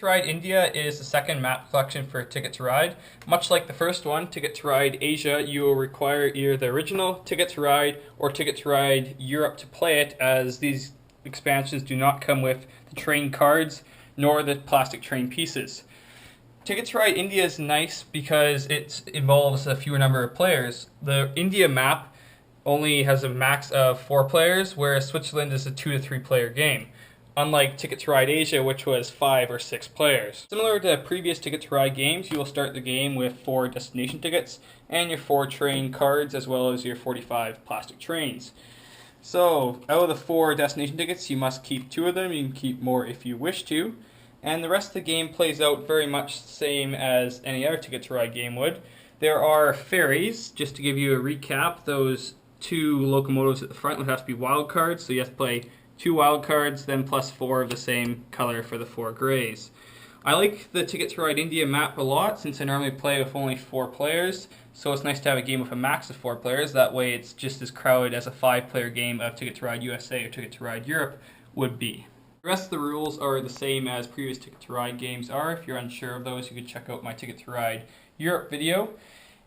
to Ride India is the second map collection for Ticket to Ride. Much like the first one, Ticket to Ride Asia, you will require either the original Ticket to Ride or Ticket to Ride Europe to play it, as these expansions do not come with the train cards nor the plastic train pieces. Ticket to Ride India is nice because it involves a fewer number of players. The India map only has a max of 4 players, whereas Switzerland is a 2 to 3 player game, unlike Ticket to Ride Asia, which was 5 or 6 players. Similar to previous Ticket to Ride games, you will start the game with 4 destination tickets and your 4 train cards, as well as your 45 plastic trains. So, out of the 4 destination tickets, you must keep 2 of them. You can keep more if you wish to. And the rest of the game plays out very much the same as any other Ticket to Ride game would. There are ferries. Just to give you a recap, those 2 locomotives at the front would have to be wild cards, so you have to play 2 wild cards, then plus 4 of the same color for the 4 grays. I like the Ticket to Ride India map a lot, since I normally play with only 4 players, so it's nice to have a game with a max of 4 players. That way it's just as crowded as a 5-player game of Ticket to Ride USA or Ticket to Ride Europe would be. The rest of the rules are the same as previous Ticket to Ride games are. If you're unsure of those, you can check out my Ticket to Ride Europe video.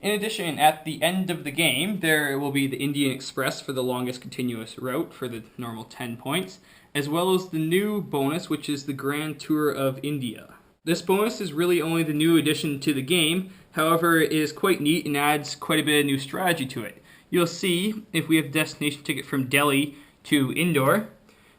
In addition, at the end of the game, there will be the Indian Express for the longest continuous route for the normal 10 points, as well as the new bonus, which is the Grand Tour of India. This bonus is really only the new addition to the game, however it is quite neat and adds quite a bit of new strategy to it. You'll see, if we have a destination ticket from Delhi to Indore,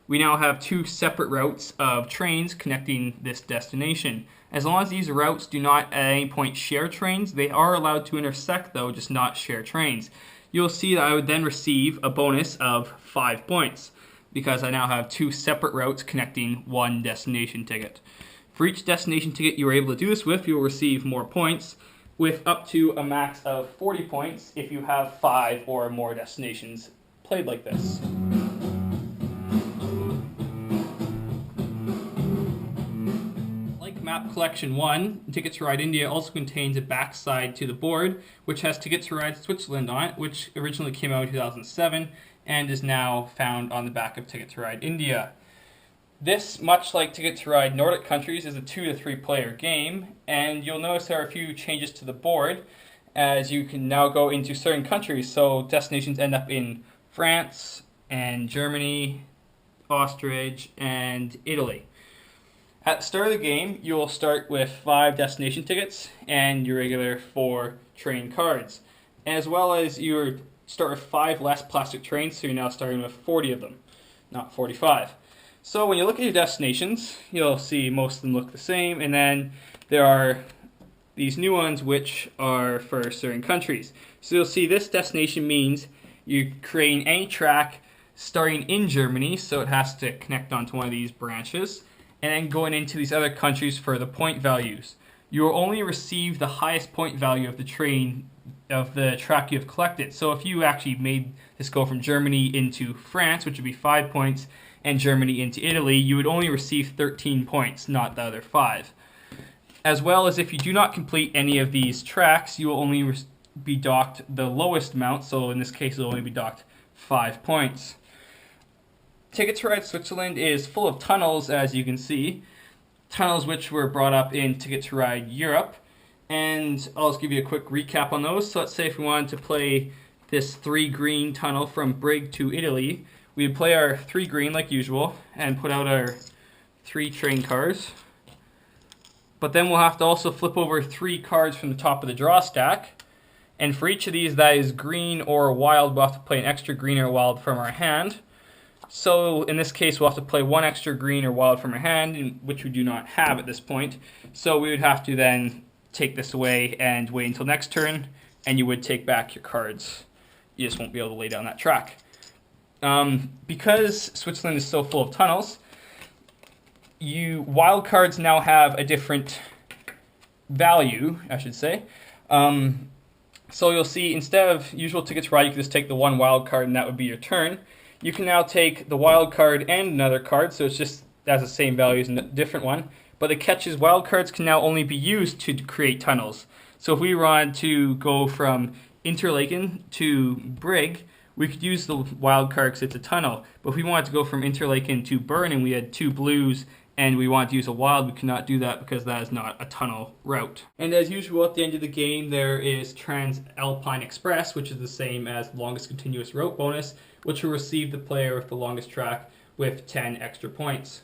we now have 2 separate routes of trains connecting this destination. As long as these routes do not at any point share trains, they are allowed to intersect though, just not share trains. You'll see that I would then receive a bonus of 5 points, because I now have 2 separate routes connecting 1 destination ticket. For each destination ticket you are able to do this with, you will receive more points, with up to a max of 40 points if you have 5 or more destinations played like this. Map Collection 1, Ticket to Ride India also contains a backside to the board, which has Ticket to Ride Switzerland on it, which originally came out in 2007 and is now found on the back of Ticket to Ride India. This, much like Ticket to Ride Nordic countries, is a 2 to 3 player game, and you'll notice there are a few changes to the board, as you can now go into certain countries, so destinations end up in France and Germany, Austria, and Italy. At the start of the game, you will start with 5 destination tickets and your regular 4 train cards, as well as you start with 5 less plastic trains, so you're now starting with 40 of them, not 45. So when you look at your destinations, you'll see most of them look the same, and then there are these new ones which are for certain countries. So you'll see this destination means you're creating any track starting in Germany, so it has to connect onto one of these branches, and then going into these other countries for the point values. You will only receive the highest point value of the train, of the track you have collected. So if you actually made this go from Germany into France, which would be 5 points, and Germany into Italy, you would only receive 13 points, not the other 5. As well as if you do not complete any of these tracks, you will only be docked the lowest amount, so in this case it will only be docked 5 points. Ticket to Ride Switzerland is full of tunnels, as you can see. Tunnels which were brought up in Ticket to Ride Europe. And I'll just give you a quick recap on those. So let's say if we wanted to play this 3 green tunnel from Brig to Italy, we would play our 3 green like usual and put out our 3 train cards. But then we'll have to also flip over 3 cards from the top of the draw stack. And for each of these that is green or wild, we'll have to play an extra green or wild from our hand. So in this case, we'll have to play 1 extra green or wild from our hand, which we do not have at this point. So we would have to then take this away and wait until next turn, and you would take back your cards. You just won't be able to lay down that track. Because Switzerland is so full of tunnels, wild cards now have a different value, I should say. So you'll see, instead of usual Ticket to Ride, you can just take the 1 wild card and that would be your turn. You can now take the wild card and another card, so it's just has the same value as a different one. But the catch is wild cards can now only be used to create tunnels. So if we wanted to go from Interlaken to Brig, we could use the wild card because it's a tunnel. But if we wanted to go from Interlaken to Bern and we had 2 blues and we want to use a wild, we cannot do that because that is not a tunnel route. And as usual, at the end of the game, there is Transalpine Express, which is the same as longest continuous route bonus, which will receive the player with the longest track with 10 extra points.